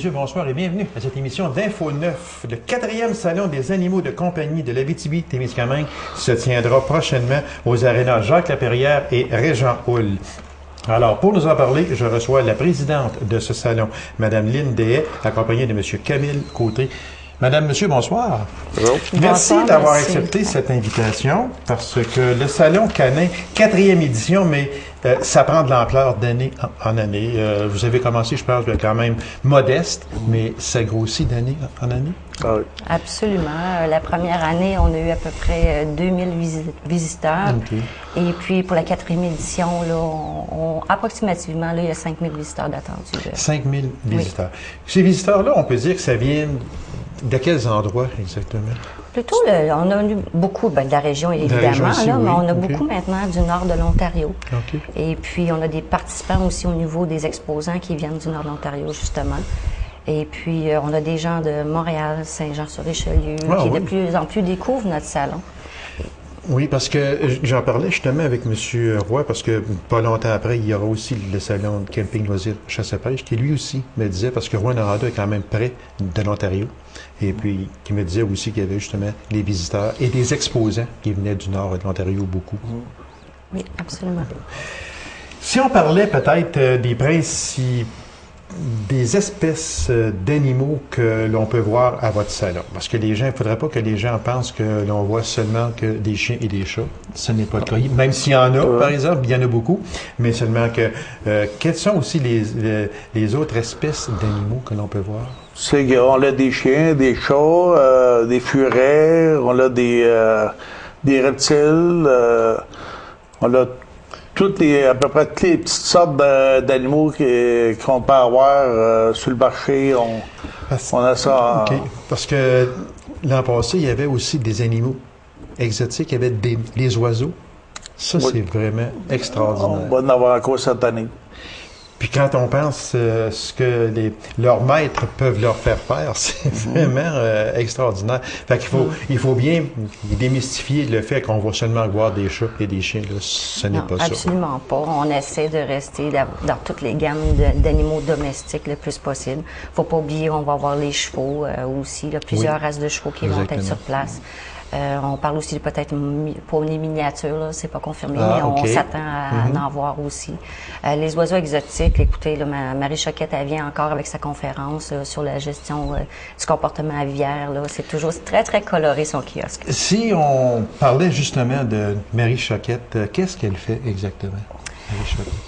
messieurs, bonsoir et bienvenue à cette émission d'Info 9. Le 4e Salon des animaux de compagnie de l'Abitibi-Témiscamingue se tiendra prochainement aux arénas Jacques-Lapierre et Régent-Houle. Alors, pour nous en parler, je reçois la présidente de ce salon, Mme Lynne Dehaye, accompagnée de M. Camille Côté. Madame, Monsieur, bonsoir. Bonjour. Merci d'avoir accepté cette invitation parce que le Salon Canin, 4e édition, mais ça prend de l'ampleur d'année en année. Vous avez commencé, je pense, quand même modeste, mais ça grossit d'année en année? Ah oui. Absolument. La première année, on a eu à peu près 2000 visiteurs. Okay. Et puis, pour la 4e édition, là, approximativement, là, il y a 5000 visiteurs d'attendus. 5000 visiteurs. Oui. Ces visiteurs-là, on peut dire que ça vient de quels endroits exactement? Plutôt, on a eu beaucoup de la région, évidemment, aussi, là, oui. mais on a beaucoup maintenant du nord de l'Ontario. Okay. Et puis, on a des participants aussi au niveau des exposants qui viennent du nord de l'Ontario, justement. Et puis, on a des gens de Montréal, Saint-Jean-sur-Richelieu, qui de plus en plus découvrent notre salon. Oui, parce que j'en parlais justement avec M. Roy, parce que pas longtemps après, il y aura aussi le salon de camping loisirs chasse-à-pêche, qui lui aussi me disait, parce que Rouyn-Noranda est quand même près de l'Ontario, et puis qui me disait aussi qu'il y avait justement des visiteurs et des exposants qui venaient du nord de l'Ontario beaucoup. Oui, absolument. Si on parlait peut-être des espèces d'animaux que l'on peut voir à votre salon. Parce que il ne faudrait pas que les gens pensent que l'on voit seulement que des chiens et des chats. Ce n'est pas le cas. Même s'il y en a, par exemple, il y en a beaucoup, mais seulement que quelles sont aussi les autres espèces d'animaux que l'on peut voir? C'est qu'on a des chiens, des chats, des furets, on a des reptiles, on a à peu près toutes les petites sortes d'animaux qu'on peut avoir sur le marché. On a ça. OK. Parce que l'an passé, il y avait aussi des animaux exotiques. Il y avait des oiseaux. Ça, oui. C'est vraiment extraordinaire. On va en avoir encore cette année. Puis quand on pense ce que leurs maîtres peuvent leur faire faire, c'est vraiment extraordinaire. Fait qu'il faut bien démystifier le fait qu'on va seulement voir des chats et des chiens. Là, ce n'est pas ça. Absolument pas. On essaie de rester dans toutes les gammes d'animaux domestiques le plus possible. Faut pas oublier, on va avoir les chevaux aussi, là, plusieurs races de chevaux qui vont être sur place. On parle aussi peut-être pour les miniatures, là, c'est pas confirmé, mais on s'attend à en voir aussi. Les oiseaux exotiques, écoutez, là, Marie Choquette, elle vient encore avec sa conférence sur la gestion du comportement aviaire. Là. C'est toujours très, très coloré son kiosque. Si on parlait justement de Marie Choquette, qu'est-ce qu'elle fait exactement?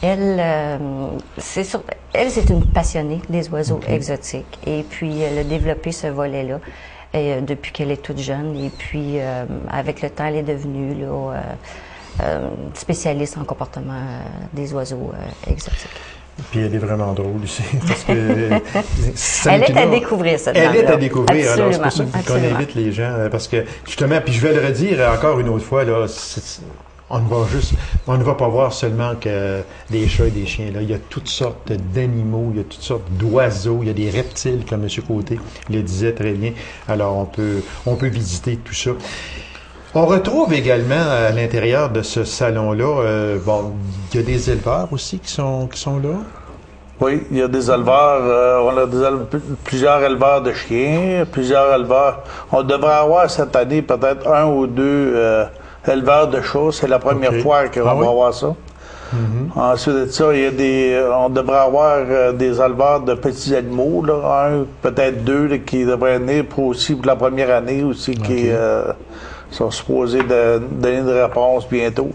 Elle, c'est une passionnée des oiseaux exotiques. Et puis, elle a développé ce volet-là. Depuis qu'elle est toute jeune. Et puis, avec le temps, elle est devenue spécialiste en comportement des oiseaux exotiques. Puis elle est vraiment drôle aussi. Parce que elle est à découvrir, cette dame-là. Elle est à découvrir. Absolument. Alors, c'est pour ça qu'on invite les gens. Parce que, justement, puis je vais le redire encore une autre fois, là, on ne va pas voir seulement que des chats et des chiens. Là. Il y a toutes sortes d'animaux, il y a toutes sortes d'oiseaux, il y a des reptiles, comme M. Côté le disait très bien. Alors, on peut visiter tout ça. On retrouve également à l'intérieur de ce salon-là, il y a des éleveurs aussi qui sont là. Oui, il y a des éleveurs. On a plusieurs éleveurs de chiens, plusieurs éleveurs. On devrait avoir cette année peut-être un ou deux éleveurs de chats. C'est la première fois qu'on va avoir ça. Ensuite de ça, on devrait avoir des éleveurs de petits animaux, là, peut-être deux là, qui devraient venir pour la première année aussi, qui sont supposés donner une réponse bientôt.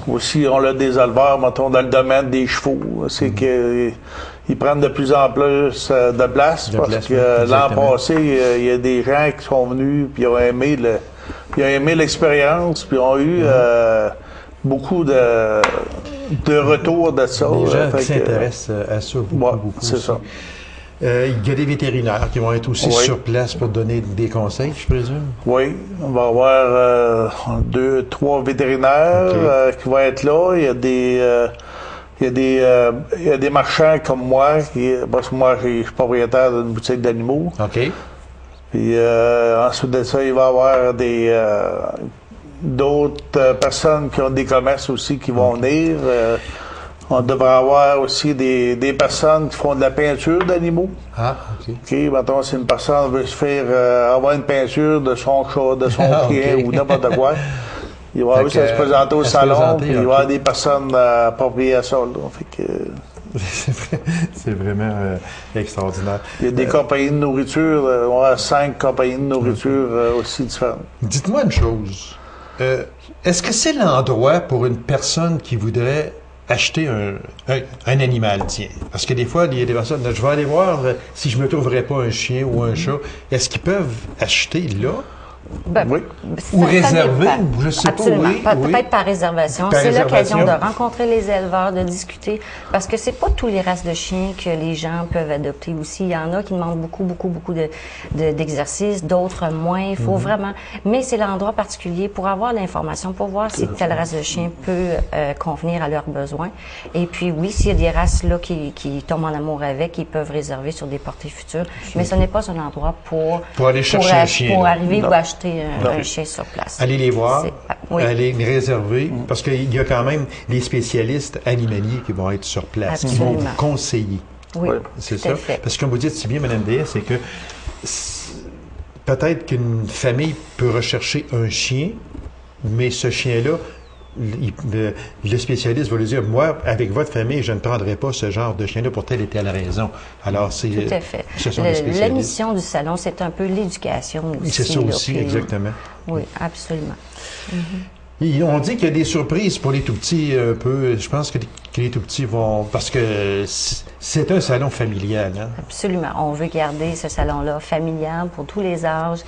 Aussi, on a des éleveurs, mettons, dans le domaine des chevaux. C'est qu'ils prennent de plus en plus de place parce que l'an passé, il y a des gens qui sont venus puis ont aimé l'expérience puis ont eu beaucoup de retours de ça. Les gens qui s'intéressent à ça beaucoup. C'est ça. Il y a des vétérinaires qui vont être aussi sur place pour donner des conseils, je présume? Oui, on va avoir 3 vétérinaires qui vont être là. Il y a des marchands comme moi, parce que moi, je suis propriétaire d'une boutique d'animaux. OK. Puis ensuite de ça, il va y avoir d'autres personnes qui ont des commerces aussi qui vont venir. On devrait avoir aussi des personnes qui font de la peinture d'animaux. Ah, OK. OK, maintenant, si une personne veut se faire avoir une peinture de son chat, de son chien ou n'importe quoi, il va aussi se présenter au salon, puis il va y avoir des personnes appropriées à ça. Là. Fait que, c'est vraiment extraordinaire. il y a des compagnies de nourriture, on a 5 compagnies de nourriture aussi différentes. Dites-moi une chose. Est-ce que c'est l'endroit pour une personne qui voudrait acheter un animal, tiens? Parce que des fois, il y a des personnes, je vais aller voir si je me trouverais pas un chien ou un chat. Est-ce qu'ils peuvent acheter là? Ben, Oui. Ou réserver, je sais Absolument. pas. Oui, Peut-être par réservation. Par C'est réservation. l'occasion de rencontrer les éleveurs, de discuter, parce que c'est pas tous les races de chiens que les gens peuvent adopter aussi. Il y en a qui demandent beaucoup d'exercices, d'autres moins. Il faut vraiment... Mais c'est l'endroit particulier pour avoir l'information, pour voir si telle race de chien peut convenir à leurs besoins. Et puis oui, s'il y a des races là qui tombent en amour avec, ils peuvent réserver sur des portées futures. Mais ce n'est pas un endroit pour aller chercher un chien. Pour là. arriver ou acheter un chien sur place. Allez les voir, oui. allez les réserver, parce qu'il y a quand même des spécialistes animaliers qui vont être sur place, qui vont vous conseiller. Oui, c'est tout ça. à fait. Parce que comme vous dites si bien, Mme DS, c'est que peut-être qu'une famille peut rechercher un chien, mais ce chien-là, le spécialiste va lui dire, moi, avec votre famille, je ne prendrai pas ce genre de chien-là pour telle et telle raison. Alors, c'est... Tout à fait. Ce sont des spécialistes. La mission du salon, c'est un peu l'éducation aussi. C'est ça aussi, puis, exactement. Oui, absolument. Et on dit qu'il y a des surprises pour les tout-petits un peu. Je pense que les tout-petits vont... Parce que c'est un salon familial. Hein? Absolument. On veut garder ce salon-là familial pour tous les âges.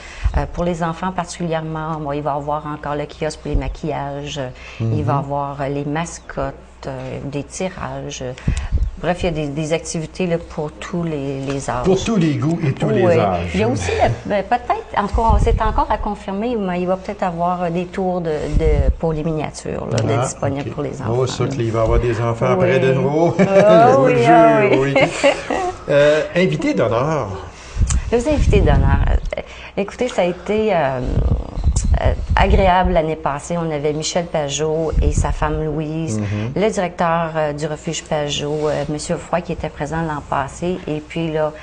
Pour les enfants particulièrement, il va y avoir encore le kiosque pour les maquillages. Il va y avoir les mascottes, des tirages. Bref, il y a des activités là, pour tous les âges. Pour tous les goûts et tous les âges. Il y a aussi, peut-être, en tout cas, c'est encore à confirmer, mais il va peut-être avoir des tours pour les miniatures, là, disponibles pour les enfants. Oh, ça, il va y avoir des enfants après de nouveau. Oui. Invité d'honneur. Les invités d'honneur. Écoutez, ça a été agréable l'année passée. On avait Michel Pajot et sa femme Louise, le directeur du refuge Pajot, M. Froid, qui était présent l'an passé. Et puis là,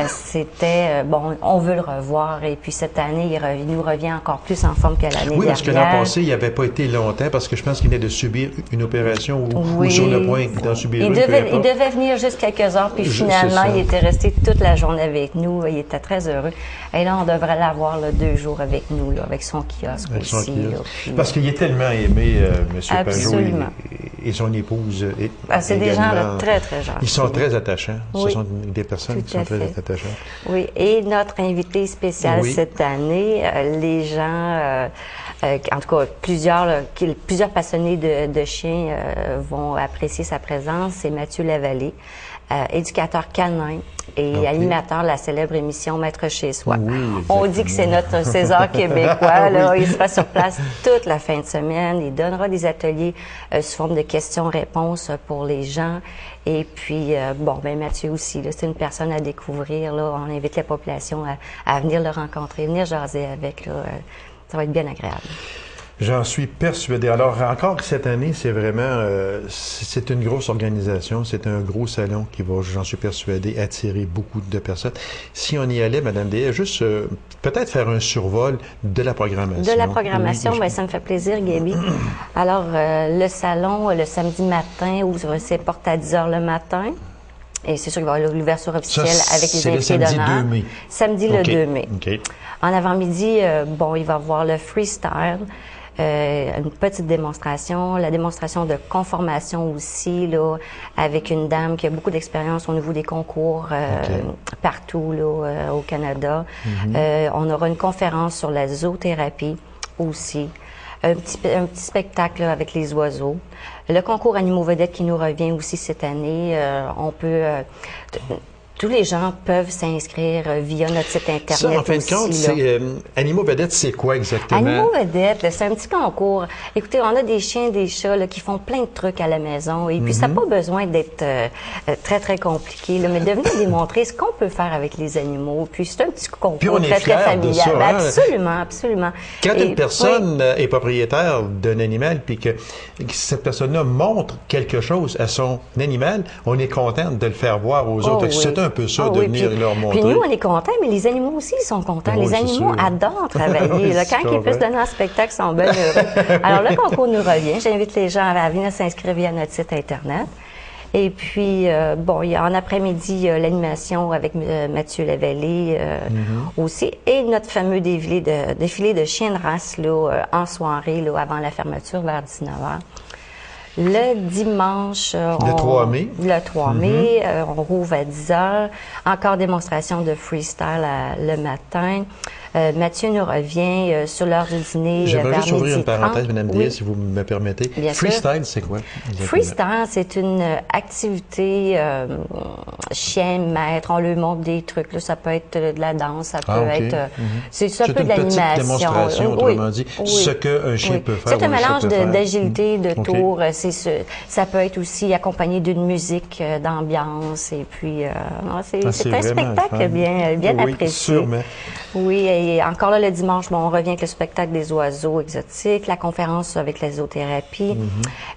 c'était, on veut le revoir. Et puis cette année, il nous revient encore plus en forme que l'année dernière. Oui, parce que l'an passé, il n'avait pas été longtemps, parce que je pense qu'il venait de subir une opération ou sur le point d'en subir une. Il devait venir juste quelques heures, puis finalement, il était resté toute la journée avec nous. Il était très heureux. Et là, on devrait l'avoir 2 jours avec nous, là, avec son kiosque aussi. Là, puis, parce qu'il est tellement aimé, M. Pajot et son épouse. C'est des gens là, très, très gentils. Ils sont très attachants. Ce sont des personnes qui sont très attachantes. Oui, et notre invité spécial cette année, les gens... en tout cas, plusieurs passionnés de chiens vont apprécier sa présence. C'est Mathieu Lavallée, éducateur canin et animateur de la célèbre émission Maître chez soi. Oui, on dit que c'est notre César québécois. Là. Il sera sur place toute la fin de semaine. Il donnera des ateliers sous forme de questions-réponses pour les gens. Et puis, Mathieu aussi, c'est une personne à découvrir. Là. On invite la population à venir le rencontrer, venir jaser avec. Là. Ça va être bien agréable. J'en suis persuadé. Alors, encore cette année, c'est vraiment... c'est une grosse organisation, c'est un gros salon qui va, j'en suis persuadé, attirer beaucoup de personnes. Si on y allait, Mme Des, juste peut-être faire un survol de la programmation. De la programmation, oui, ça me fait plaisir, Gaby. Alors, le salon, le samedi matin, c'est porte à 10 h le matin. Et c'est sûr qu'il va y avoir l'ouverture officielle avec les invités d'honneur. C'est le samedi 2 mai. Samedi le 2 mai. Okay. En avant-midi, il va y avoir le freestyle. Une petite démonstration, la démonstration de conformation aussi, là, avec une dame qui a beaucoup d'expérience au niveau des concours partout là, au Canada. On aura une conférence sur la zoothérapie aussi. Un petit spectacle là, avec les oiseaux. Le concours Animaux Vedettes qui nous revient aussi cette année. On peut... tous les gens peuvent s'inscrire via notre site Internet. Ça, en fin de compte, c'est Animaux Vedettes, c'est quoi exactement? Animaux Vedettes, c'est un petit concours. Écoutez, on a des chiens, des chats là, qui font plein de trucs à la maison. Et puis, ça n'a pas besoin d'être très, très compliqué. Là, mais de venir démontrer ce qu'on peut faire avec les animaux. Puis, c'est un petit concours puis on est très, très fiers de familial. ça, hein? Absolument, absolument. Quand une personne est propriétaire d'un animal, puis que cette personne-là montre quelque chose à son animal, on est content de le faire voir aux autres. C'est un peu ça, de venir leur montrer. Puis nous, on est contents, mais les animaux aussi, ils sont contents. Les animaux adorent travailler. Là, quand ils peuvent se donner un spectacle, ils sont bien heureux. Alors, le concours nous revient. J'invite les gens à venir s'inscrire via notre site Internet. Et puis, il y a en après-midi l'animation avec Mathieu Lavallée aussi. Et notre fameux défilé de chiens de race là, en soirée, là, avant la fermeture, vers 19h. Le dimanche... Le 3 mai. Le 3 mai, on rouvre à 10h. Encore démonstration de freestyle le matin. Mathieu nous revient sur l'heure du dîner. J'aimerais juste ouvrir une 12h30. parenthèse, Mme Déa, si vous me permettez. Bien Freestyle, sûr. c'est quoi? Exactement? Freestyle, c'est une activité chien maître. On lui montre des trucs. Là. Ça peut être de la danse, ça peut être... C'est un peu de l'animation. C'est une petite démonstration, autrement dit, ce qu'un chien peut faire. C'est un mélange d'agilité, de OK. tours. Ça peut être aussi accompagné d'une musique d'ambiance. Et puis, c'est un spectacle bien apprécié. Sûrement. Oui, et encore là, le dimanche, on revient avec le spectacle des oiseaux exotiques, la conférence avec la zoothérapie.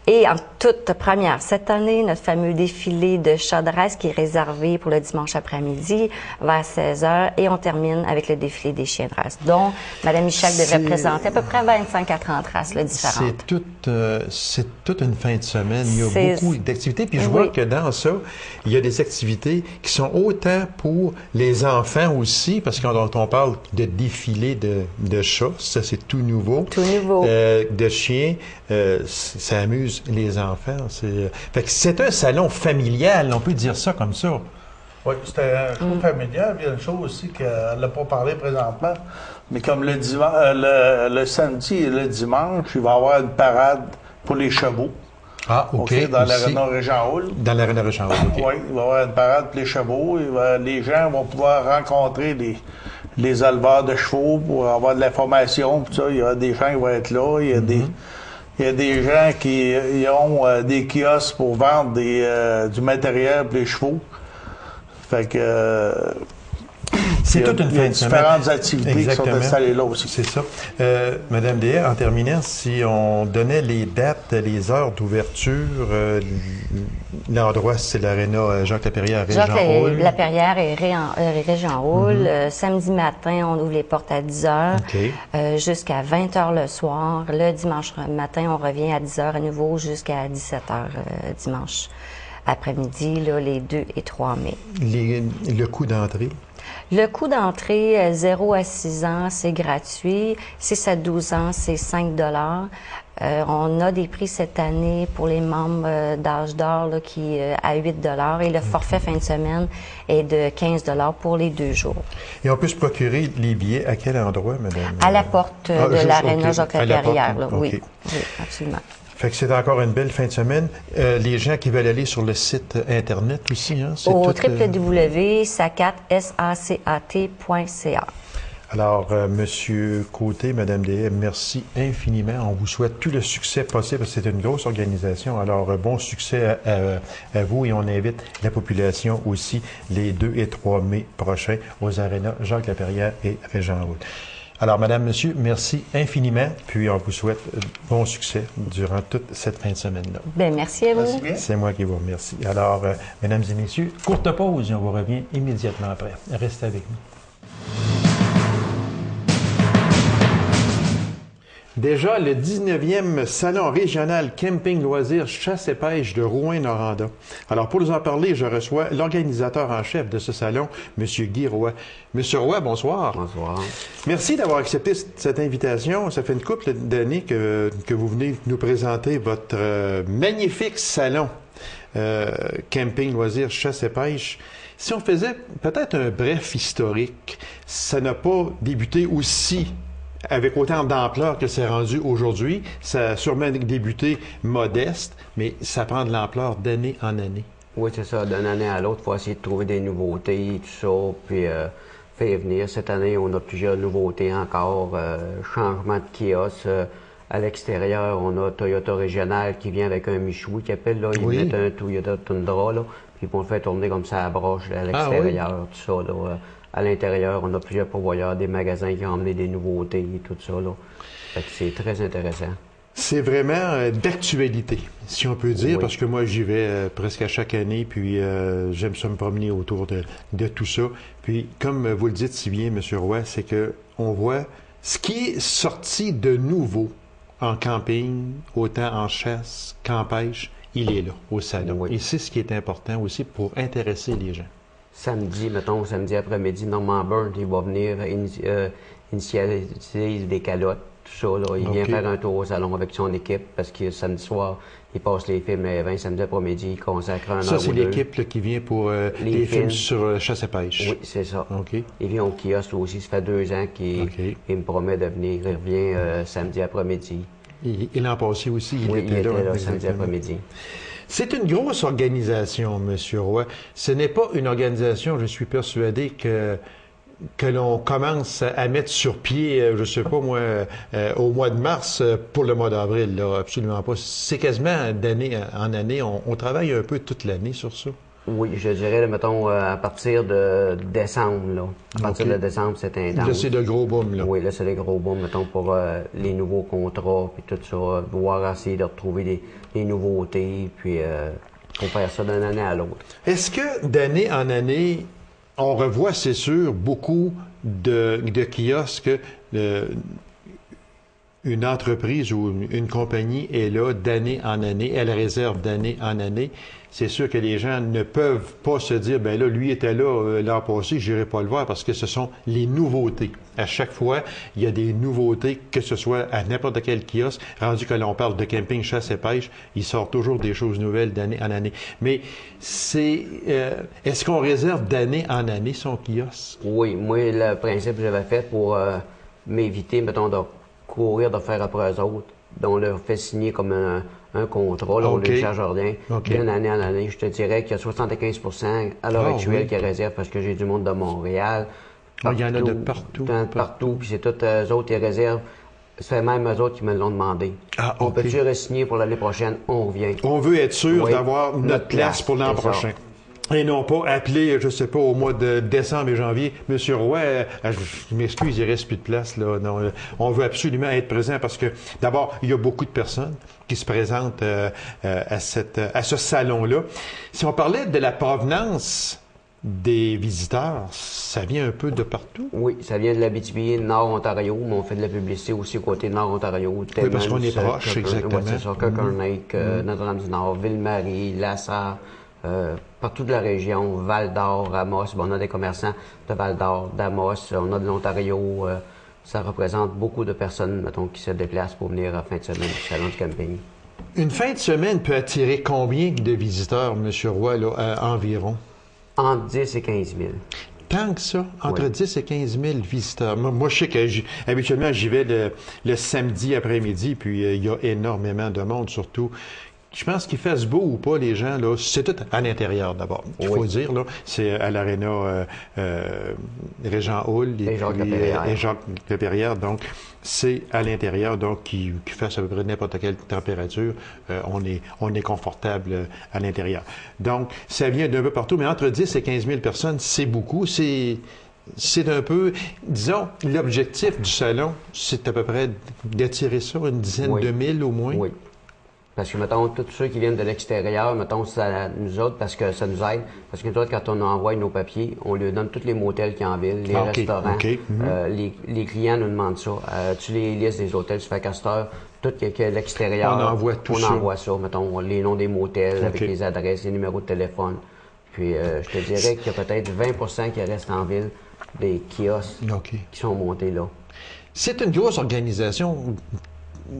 Et en toute première, cette année, notre fameux défilé de chats de race qui est réservé pour le dimanche après-midi vers 16h. Et on termine avec le défilé des chiens de race, dont Mme Michel devrait présenter à peu près 25 à 30 races là, différentes. C'est toute une fin de semaine. Il y a beaucoup d'activités. Puis je vois que dans ça, il y a des activités qui sont autant pour les enfants aussi, parce que quand on parle de défilé de chats, ça c'est tout nouveau. Tout nouveau. De chiens, ça amuse les enfants. Fait que c'est un salon familial, on peut dire ça comme ça. Oui, c'était un show familial. Il y a une chose aussi qu'elle n'a pas parlé présentement, mais comme le samedi et le dimanche, il va y avoir une parade pour les chevaux. Ah, OK. Dans l'aréna Régent Hall. Dans l'aréna Régent Hall, OK. Oui, il va y avoir une parade pour les chevaux. Les gens vont pouvoir rencontrer les éleveurs de chevaux pour avoir de l'information. Il y a des gens qui vont être là. Il y a des gens qui ont des kiosques pour vendre du matériel pour les chevaux. Fait que... c'est toute une fin de semaine. Différentes activités qui sont installées là aussi. C'est ça. Madame Déa, en terminant, si on donnait les dates, les heures d'ouverture, l'endroit, c'est l'aréna Jacques-Lapérière, Régent Hall. Jacques-Lapérière et Régent Hall. Samedi matin, on ouvre les portes à 10h jusqu'à 20h le soir. Le dimanche matin, on revient à 10h à nouveau jusqu'à 17h dimanche après-midi, là, les 2 et 3 mai. Le coût d'entrée? Le coût d'entrée, 0 à 6 ans, c'est gratuit. 6 à 12 ans, c'est 5 $. On a des prix cette année pour les membres d'âge d'or là, qui à 8 $ et le forfait fin de semaine est de 15 $ pour les 2 jours. Et on peut se procurer les billets à quel endroit, madame? À la porte de l'aréna Jacques-Lapérière. Oui, absolument. Fait que c'est encore une belle fin de semaine. Les gens qui veulent aller sur le site Internet aussi, hein? Au www.sacat.ca. Alors, Monsieur Côté, Madame Déa, merci infiniment. On vous souhaite tout le succès possible parce que c'est une grosse organisation. Alors, bon succès à vous et on invite la population aussi les 2 et 3 mai prochains aux arénas Jacques-Lapérière et Régent Hall. Alors, Madame, Monsieur, merci infiniment. Puis, on vous souhaite bon succès durant toute cette fin de semaine-là. Bien, merci à vous. Merci bien. C'est moi qui vous remercie. Alors, Mesdames et Messieurs, courte pause et on vous revient immédiatement après. Restez avec nous. Déjà, le 19e Salon régional camping loisirs chasse et pêche de Rouyn-Noranda. Alors, pour nous en parler, je reçois l'organisateur en chef de ce salon, M. Guy Roy. Monsieur Roy, bonsoir. Bonsoir. Merci d'avoir accepté cette invitation. Ça fait une couple d'années que vous venez nous présenter votre magnifique salon camping loisirs chasse et pêche. Si on faisait peut-être un bref historique, ça n'a pas débuté aussi avec autant d'ampleur que c'est rendu aujourd'hui. Ça a sûrement débuté modeste, mais ça prend de l'ampleur d'année en année. Oui, c'est ça. D'une année à l'autre, il faut essayer de trouver des nouveautés, tout ça, puis faire venir. Cette année, on a plusieurs nouveautés encore. Changement de kiosque. À l'extérieur, on a Toyota Régional qui vient avec un Michoui qui appelle, là. Ils mettent un Toyota Tundra, là, puis ils vont le faire tourner comme ça à broche, là, à l'extérieur, tout ça, là. À l'intérieur, on a plusieurs pourvoyeurs, des magasins qui ont emmené des nouveautés et tout ça, là. Fait que c'est très intéressant. C'est vraiment d'actualité, si on peut dire, parce que moi, j'y vais presque à chaque année, puis j'aime ça me promener autour de tout ça. Puis, comme vous le dites si bien, M. Roy, c'est que on voit ce qui est sorti de nouveau en camping, autant en chasse qu'en pêche, il est là, au salon. Oui. Et c'est ce qui est important aussi pour intéresser les gens. Samedi après-midi, Norman Burns, il va venir initialiser des calottes, tout ça, là. Il vient faire un tour au salon avec son équipe parce que samedi soir, il passe les films les 20 samedi après-midi, il consacre un heure ou deux. Ça, c'est l'équipe là, qui vient pour les films sur chasse et pêche. Oui, c'est ça. OK. Il vient au kiosque aussi, ça fait 2 ans qu'il me promet de venir. Il revient samedi après-midi. Et l'an passé aussi, il était là exactement. samedi après-midi. C'est une grosse organisation, M. Roy. Ce n'est pas une organisation, je suis persuadé, que l'on commence à mettre sur pied, je sais pas moi, au mois de mars pour le mois d'avril. Là, absolument pas. C'est quasiment d'année en année. On travaille un peu toute l'année sur ça. Oui, je dirais, là, mettons, à partir de décembre, là. À partir de décembre, c'est intense. Là, c'est le gros boom, là. Oui, là, c'est le gros boom, mettons, pour les nouveaux contrats, puis tout ça, voir essayer de retrouver des nouveautés, puis pour faire ça d'une année à l'autre. Est-ce que d'année en année, on revoit, c'est sûr, beaucoup de kiosques, une entreprise ou une compagnie est là d'année en année, elle réserve d'année en année. C'est sûr que les gens ne peuvent pas se dire, ben là, lui était là l'an passé, j'irai pas le voir parce que ce sont les nouveautés. À chaque fois, il y a des nouveautés, que ce soit à n'importe quel kiosque, rendu que l'on parle de camping, chasse et pêche, il sort toujours des choses nouvelles d'année en année. Mais est-ce qu'on réserve d'année en année son kiosque? Oui, moi, le principe que j'avais fait pour m'éviter, mettons, de courir, de faire après eux autres, dont on leur fait signer comme un contrat, là, on ne les charge rien. D'une année en année, je te dirais qu'il y a 75% à l'heure actuelle qui réservent parce que j'ai du monde de Montréal. Il y en a de partout. Partout, puis c'est tous eux autres qui réservent. C'est même eux autres qui me l'ont demandé. On peut-tu re-signer pour l'année prochaine? On revient. On veut être sûr d'avoir notre place pour l'an prochain. Et non pas appeler, je sais pas, au mois de décembre et janvier, Monsieur Roy, je m'excuse, il reste plus de place, là. Non, on veut absolument être présent parce que, d'abord, il y a beaucoup de personnes qui se présentent à ce salon-là. Si on parlait de la provenance des visiteurs, ça vient un peu de partout? Oui, ça vient de l'Abitibi, Nord-Ontario, mais on fait de la publicité aussi côté Nord-Ontario. Oui, parce qu'on est proche, exactement. Oui, c'est ça, Kirkconnell, Notre-Dame-du-Nord, Ville-Marie, Lassar, partout de la région, Val-d'Or, Amos, on a des commerçants de Val-d'Or, d'Amos, on a de l'Ontario, ça représente beaucoup de personnes, mettons, qui se déplacent pour venir à la fin de semaine au salon du camping. Une fin de semaine peut attirer combien de visiteurs, M. Roy, là, environ? Entre 10 et 15 000. Tant que ça, entre 10 et 15 000 visiteurs. Moi, je sais que habituellement, j'y vais le samedi après-midi, puis il y a énormément de monde, surtout. Je pense qu'il fasse beau ou pas, les gens, là, c'est tout à l'intérieur d'abord. Il faut dire, là, c'est à l'aréna Régent Hall et Jacques Lepérrière, donc c'est à l'intérieur, donc qui fasse à peu près n'importe quelle température, on est confortable à l'intérieur. Donc, ça vient d'un peu partout, mais entre 10 et 15 000 personnes, c'est beaucoup, c'est un peu, disons, l'objectif du salon, c'est à peu près d'attirer ça, une dizaine de mille au moins. Oui. Parce que, mettons, tous ceux qui viennent de l'extérieur, mettons, ça nous autres, parce que ça nous aide. Parce que nous autres, quand on envoie nos papiers, on leur donne tous les motels qu'il y a en ville, les restaurants. Les clients nous demandent ça. Tu les listes des hôtels, tu fais Castor, tout qui est l'extérieur. On envoie tout ça. On envoie ça, mettons, les noms des motels, avec les adresses, les numéros de téléphone. Puis, je te dirais qu'il y a peut-être 20% qui restent en ville, des kiosques qui sont montés là. C'est une grosse organisation.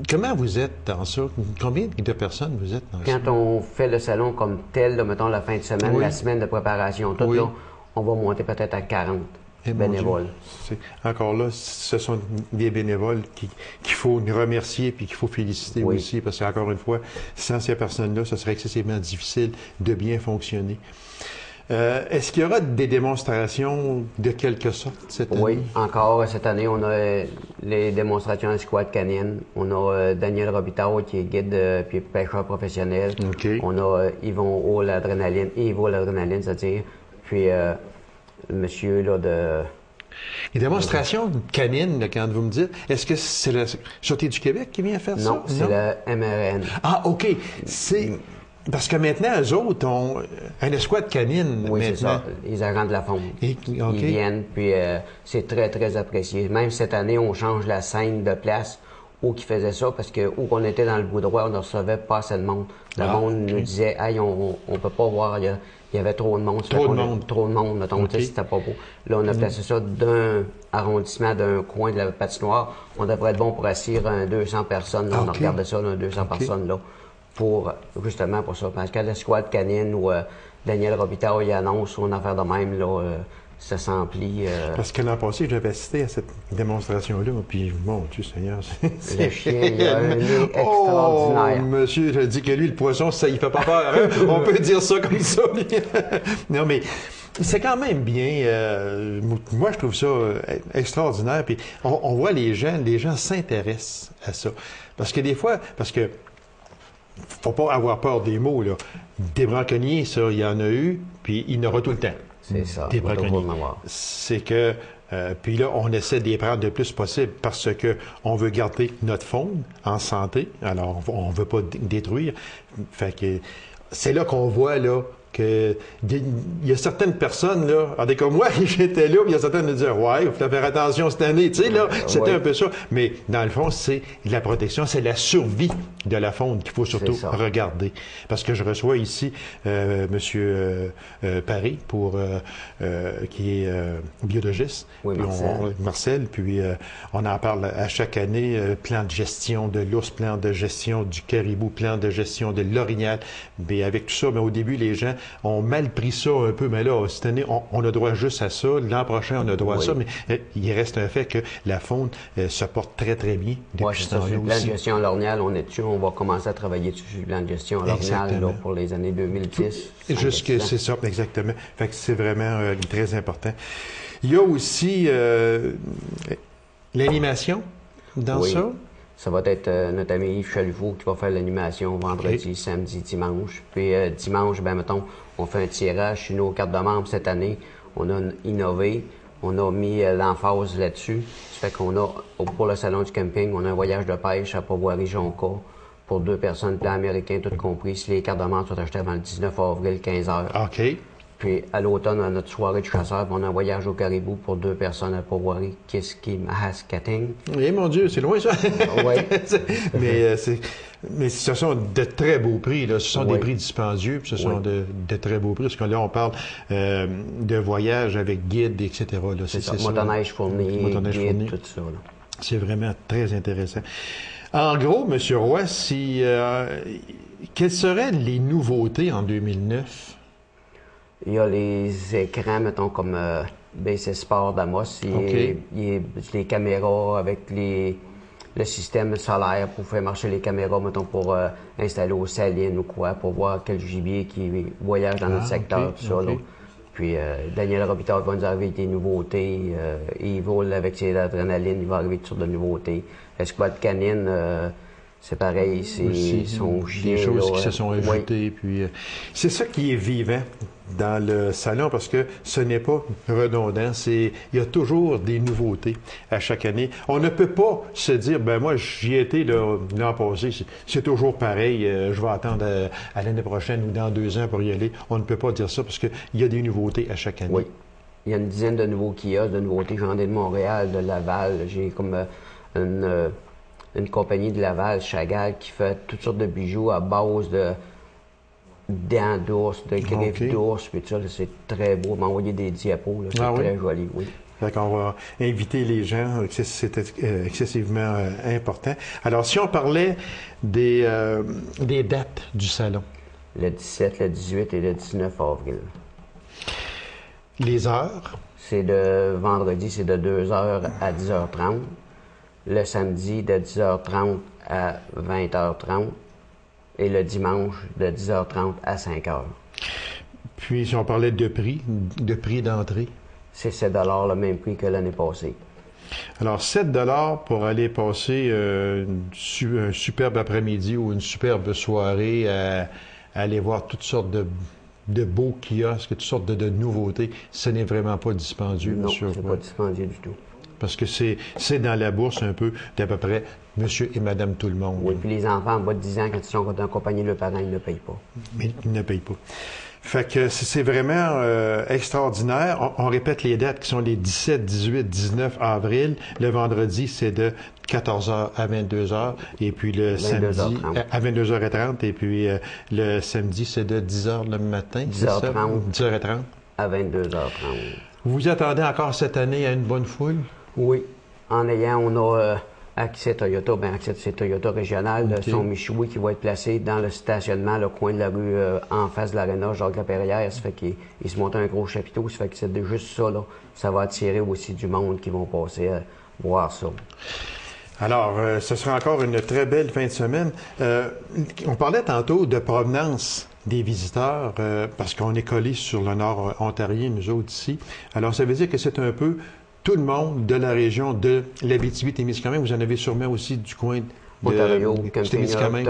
Comment vous êtes dans ça? Combien de personnes vous êtes dans ça? Quand on fait le salon comme tel, là, mettons la fin de semaine, la semaine de préparation, tout là, on va monter peut-être à 40. Et bénévoles. Encore là, ce sont des bénévoles qu'il faut remercier puis qu'il faut féliciter aussi, parce qu'encore une fois, sans ces personnes-là, ce serait excessivement difficile de bien fonctionner. Est-ce qu'il y aura des démonstrations de quelque sorte cette année? Oui, encore cette année, on a les démonstrations de squat canine. On a Daniel Robitaille qui est guide puis pêcheur professionnel. Okay. On a Yvon O, l'adrénaline, c'est-à-dire. Puis le monsieur là de... Les démonstrations canines, là, quand vous me dites, est-ce que c'est la Sûreté du Québec qui vient faire ça? Non, c'est le MRN. Ah, OK. C'est... Parce que maintenant, eux autres ont un escouade canine. Oui, maintenant. c'est ça. Les agents de la faune. Okay. Ils viennent, puis c'est très, très apprécié. Même cette année, on change la scène de place où qui faisait ça, parce que où on était dans le bout droit, on ne recevait pas assez de monde. Le monde nous disait, hey, on peut pas voir, il y avait trop de monde. Trop de monde, mettons, c'était pas beau. Là, on a placé ça d'un arrondissement, d'un coin de la patinoire. On devrait être bon pour assurer un 200 personnes. Là, on regardait ça, là, 200 personnes, là. Justement pour ça. Parce que la squad canine ou Daniel Robitaille, il annonce une affaire de même, là, ça s'emplit. Parce que l'an passé, j'avais assisté à cette démonstration-là, puis mon Dieu Seigneur, le chien, il a un nez extraordinaire. Oh, monsieur, je dis que lui, le poisson, ça, il fait pas peur, hein? On peut dire ça comme ça. Non, mais c'est quand même bien. Moi, je trouve ça extraordinaire. Puis on voit les gens s'intéressent à ça. Parce que des fois, faut pas avoir peur des mots, là. Des braconniers, ça, il y en a eu, puis il y en aura tout le temps. C'est ça. Des braconniers. C'est que, puis là, on essaie d'y prendre le plus possible parce que on veut garder notre faune en santé. Alors, on veut pas détruire. Fait que c'est là qu'on voit, là, que il y a certaines personnes, là, comme moi, j'étais là, puis il y a certaines qui me disaient, ouais, il faut faire attention cette année, tu sais, là, c'était un peu ça. Mais dans le fond, c'est la protection, c'est la survie de la faune qu'il faut surtout regarder. Parce que je reçois ici Monsieur Paris, qui est biologiste, oui, Marcel, puis on en parle à chaque année, plan de gestion de l'ours, plan de gestion du caribou, plan de gestion de l'orignal. Mais avec tout ça, mais au début, les gens ont mal pris ça un peu, mais là, cette année, on a droit juste à ça. L'an prochain, on a droit à ça, mais il reste un fait que la faune se porte très, très bien depuis ce temps-là aussi. Le plan de gestion à l'orignal, on est dessus, on va commencer à travailler dessus, le plan de gestion à l'orignal, là, pour les années 2010. C'est ça, exactement. Fait que c'est vraiment très important. Il y a aussi l'animation dans ça. Ça va être notre ami Yves Chalufaux qui va faire l'animation vendredi, samedi, dimanche. Puis dimanche, ben mettons, on fait un tirage sur nos cartes de membres cette année. On a innové, on a mis l'emphase là-dessus. Ça fait qu'on a, pour le salon du camping, on a un voyage de pêche à Pauvoirie-Jonca pour 2 personnes, plan américain, tout compris. Si les cartes de membres sont achetées avant le 19 avril, 15h. OK. Puis à l'automne, on a notre soirée de chasseurs, on a un voyage au caribou pour 2 personnes à Pauvoirie, Kiski-Mahaskating. Eh mon Dieu, c'est loin ça. Oui. mais ce sont de très beaux prix, là. Ce sont des prix dispendieux, puis ce sont de très beaux prix. Parce que là, on parle de voyage avec guide, etc. Là. C'est ça. Motoneige fourni, guide, tout ça. Là. C'est vraiment très intéressant. En gros, M. Roy, quelles seraient les nouveautés en 2009? Il y a les écrans, mettons, comme BC Sport d'Amos. Il y a les caméras avec le système solaire pour faire marcher les caméras, mettons, pour installer aux salines ou quoi, pour voir quel gibier qui voyage dans notre secteur, tout ça. Là. Puis Daniel Robitaille va nous arriver avec des nouveautés. Yves avec ses adrénalines, il va arriver toutes sortes de nouveautés. Escouade canine, c'est pareil, c'est son chien. Des choses là, qui se sont ajoutées. Puis c'est ça qui est vivant dans le salon parce que ce n'est pas redondant. Il y a toujours des nouveautés à chaque année. On ne peut pas se dire, ben moi j'y étais l'an passé, c'est toujours pareil. Je vais attendre à l'année prochaine ou dans 2 ans pour y aller. On ne peut pas dire ça parce que il y a des nouveautés à chaque année. Oui. Il y a une dizaine de nouveaux kiosques, de nouveautés. J'en ai de Montréal, de Laval. J'ai comme une compagnie de Laval, Chagall, qui fait toutes sortes de bijoux à base de dents d'ours, de griffes d'ours, puis tout ça, c'est très beau. Il m'a envoyé des diapos, là, c'est très joli, oui. Fait qu'on va inviter les gens, c'est excessivement important. Alors, si on parlait des dates du salon. Le 17, le 18 et le 19 avril. Les heures? vendredi, c'est de 2h à 10h30. Le samedi, de 10h30 à 20h30. Et le dimanche, de 10h30 à 5h. Puis, si on parlait de prix d'entrée. C'est 7 $ le même prix que l'année passée. Alors, 7 $ pour aller passer un superbe après-midi ou une superbe soirée à aller voir toutes sortes de beaux kiosques, toutes sortes de nouveautés. Ce n'est vraiment pas dispendieux, non, monsieur. Non, c'est pas dispendieux du tout. Parce que c'est dans la bourse un peu d'à peu près monsieur et madame tout le monde. Oui, puis les enfants en bas de 10 ans, quand ils sont accompagnés de leurs parents, ils ne payent pas. Mais ils ne payent pas. Fait que c'est vraiment extraordinaire. On répète les dates qui sont les 17, 18, 19 avril. Le vendredi, c'est de 14h à 22h. Et puis le samedi, à 22h30. Et puis le samedi, c'est de 10h le matin. 10h30. 10h30. À 22h30. Vous vous attendez encore cette année à une bonne foule? Oui. On a Accès Toyota, Accès c'est Toyota régional, son Michoui qui va être placé dans le stationnement, le coin de la rue en face de l'aréna Jacques-Laperrière. Ça fait qu'il se monte un gros chapiteau, ça fait que c'est juste ça, là. Ça va attirer aussi du monde qui vont passer à voir ça. Alors, ce sera encore une très belle fin de semaine. On parlait tantôt de provenance des visiteurs, parce qu'on est collé sur le nord ontarien, nous autres ici. Alors, ça veut dire que c'est un peu tout le monde de la région de l'Abitibi-Témiscamingue. Vous en avez sûrement aussi du coin de Ontario, Témiscamingue.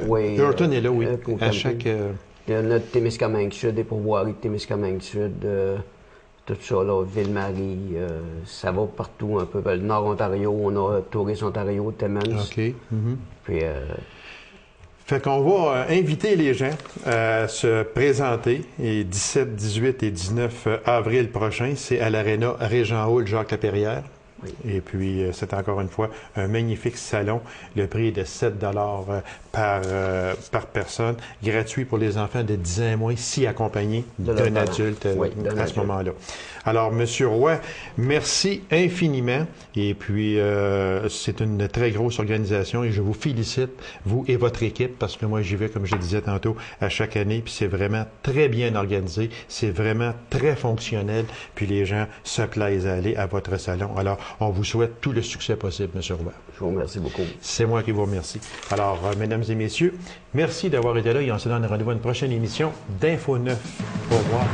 Oui. Eurton est là, oui. À chaque... Il y a notre Témiscamingue Sud, des pourvoiries de Témiscamingue Sud, tout ça, là, Ville-Marie, ça va partout un peu. Le Nord-Ontario, on a Tourisme Ontario, Timmins. OK. Puis... Fait qu'on va inviter les gens à se présenter. Et 17, 18 et 19 avril prochain, c'est à l'Aréna Régent Hall Jacques-Laperrière. Oui. Et puis, c'est encore une fois un magnifique salon. Le prix est de 7 $ par personne. Gratuit pour les enfants de 10 ans et moins, si accompagnés d'un adulte à ce moment-là. Alors, Monsieur Roy, merci infiniment. Et puis, c'est une très grosse organisation et je vous félicite, vous et votre équipe, parce que moi, j'y vais, comme je disais tantôt, à chaque année. Puis c'est vraiment très bien organisé. C'est vraiment très fonctionnel. Puis les gens se plaisent à aller à votre salon. Alors, on vous souhaite tout le succès possible, M. Robert. Je vous remercie beaucoup. C'est moi qui vous remercie. Alors, mesdames et messieurs, merci d'avoir été là et on se donne rendez-vous à une prochaine émission d'Info 9. Au revoir.